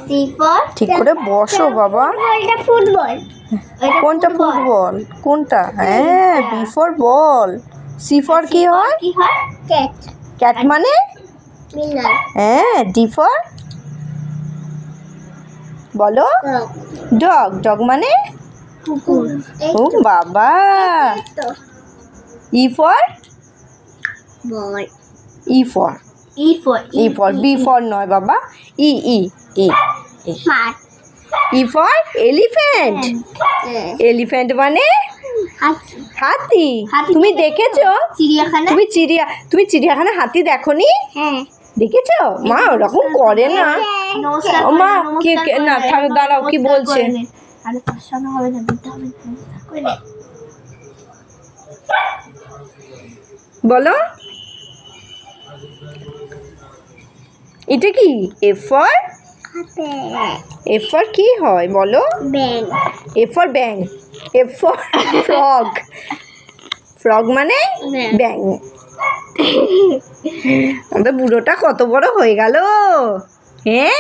C for ঠিক করে বসো বাবা। এটা ফুটবল। কোনটা ফুটবল? কোনটা? হ্যাঁ, B for ball. C for কি হয়? কি হয়? ক্যাট। ক্যাট মানে? বিড়াল। হ্যাঁ, ডি ফর বলো। ডগ। ডগ মানে? কুকুর। ও বাবা। E for? বল। ই ফর বি ফর নয় বাবা। ই ই ই মাঠ। E for elephant. এলিফ্যান্ট মানে? হাতি। তুমি দেখেছো? চিড়িয়াখানা। তুমি চিড়িয়াখানা হাতি দেখোনি? হ্যাঁ। দেখেছো? মা ওরকম করে না। নমস্কার ও মা কে না দাঁড়াও, কি বলছে? আরে তার সঙ্গে হবে না, দিতে হবে। বলো। এটা কি? F for? এফ ফর কি হয় বলো? ব্যাং। এফ ফর ব্যাং। F for frog. ফ্রগ মানে? ব্যাং। আমাদের বুড়োটা কত বড় হয়ে গেল। হ্যাঁ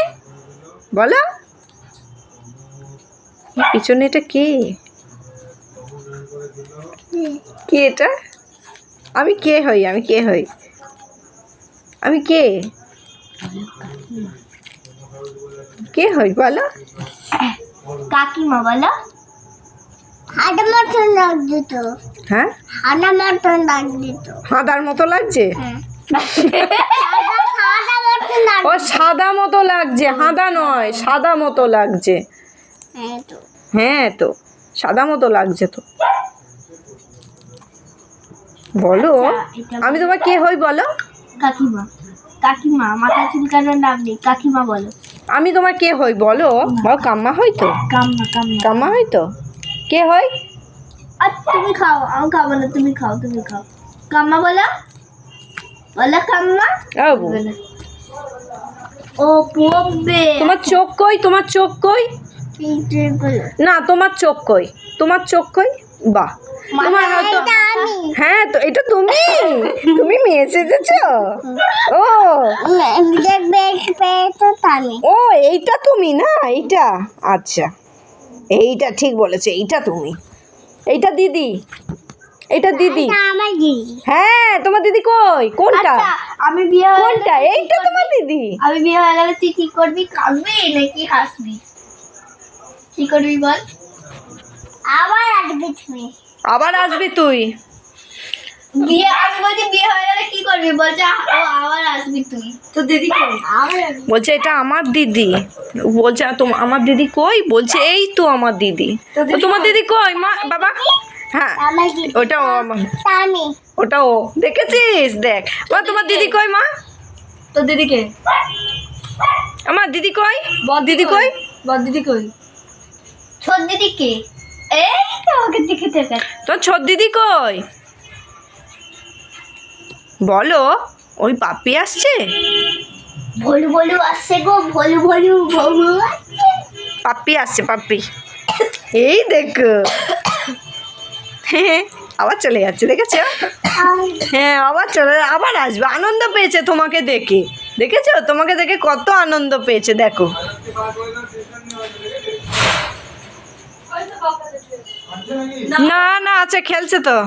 বলো। পিছনে এটা কে? কে এটা? আমি কে হই? আমি কে? কে হই বলো? কাকিমা বলো। হাঁটা মতন লাগছে তো। হ্যাঁ, হাঁটা মতন লাগছে তো। হাঁদার মতো লাগছে? ও সাদা মতো লাগছে, হাঁদা নয়, সাদা মতো লাগছে। হ্যাঁ তো সাদা মতো লাগছে তো। বলো। আমি তোমার কে হই বলো? কাকিমা। কাকিমা মাথা চুলকানোর নাম নেই, কাকিমা বলো। আমি তোমার কে হই বলো? কাম্মা হই তো? কাম্মা হই তো? কে হই? আচ্ছা তুমি খাও, আমি খাবো না, তুমি খাও। কাম্মা বলো। কাম্মা। ও পড়বে। তোমার চোখ কই? না, তোমার চোখ কই? বাহ, তোমার হয়তো। হ্যাঁ তো এটা তুমি মেয়ে সেজেছো? ও এইটা তুমি না? এইটা আচ্ছা, এইটা ঠিক বলেছে, এইটা তুমি। এইটা দিদি। আমার দিদি। হ্যাঁ, তোমার দিদি কই? কোনটা? আমি বিয়ে হয়ে কোনটা? এইটা তোমার দিদি। আমি বিয়ে হয়ে গেলে তুই কি করবি? কাঁদবি নাকি হাসবি? কি করবি বল? আবার আসবি তুই। আমি বলছি বিয়ে হয়ে গেলে কি করবি? বলছে আবার আসবি তুই। তো দিদি কই? বলছে এটা আমার দিদি। বলছে আমার দিদি কই? বলছে এই তো আমার দিদি। তো তোমার দিদি কই মা বাবা? হ্যাঁ, ওটা ও দেখেছিস? দেখ মা, তোমার দিদি কই মা? তো দিদি কে? আমার দিদি কই? বড় দিদি কই? ছোট দিদি কে? এই তো আমাকে দেখে থাকে। তোর ছোট দিদি কই বলো? ওই পাপ্পি আসছে। ভলু আসছে গো, ভলু পাপ্পি আসছে, পাপ্পি। এই দেখো। হ্যাঁ, আবার চলে যাচ্ছে, দেখেছো? হ্যাঁ, আবার আসবে। আনন্দ পেয়েছে তোমাকে দেখে। দেখেছো? তোমাকে দেখে কত আনন্দ পেয়েছে দেখো। না আছে, খেলছে তো।